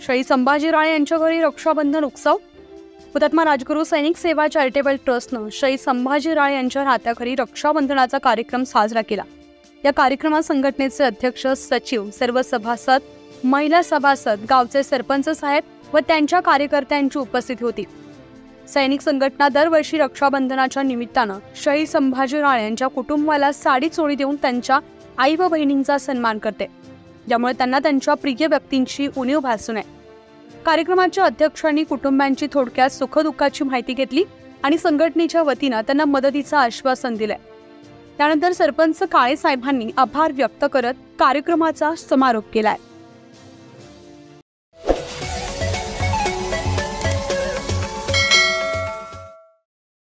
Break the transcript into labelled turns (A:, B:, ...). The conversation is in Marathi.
A: शहीद संभाजी राळे यांच्या घरी रक्षाबंधन उत्सव। हुतात्मा राजगुरू सैनिक सेवा चॅरिटेबल ट्रस्टनं शहीद संभाजी राळे यांच्या राहत्या घरी रक्षाबंधनाचा कार्यक्रम साजरा केला। या कार्यक्रमात संघटनेचे अध्यक्ष, सचिव, सर्व सभासद, महिला सभासद, गावचे सरपंच साहेब व त्यांच्या कार्यकर्त्यांची उपस्थिती होती। सैनिक संघटना दरवर्षी रक्षाबंधनाच्या निमित्तानं शहीद संभाजी राळे यांच्या कुटुंबाला साडी चोळी देऊन त्यांच्या आई व बहिणींचा सन्मान करते, ज्यामुळे त्यांना त्यांच्या प्रिय व्यक्तींची उणीव भासू नये। कार्यक्रमाच्या अध्यक्षांनी कुटुंबांची थोडक्यात सुखदुःखाची माहिती घेतली आणि संघटनेच्या वतीनं त्यांना मदतीचं आश्वासन दिलंय। त्यानंतर सरपंच काळे साहेबांनी आभार व्यक्त करत कार्यक्रमाचा समारोप केलाय।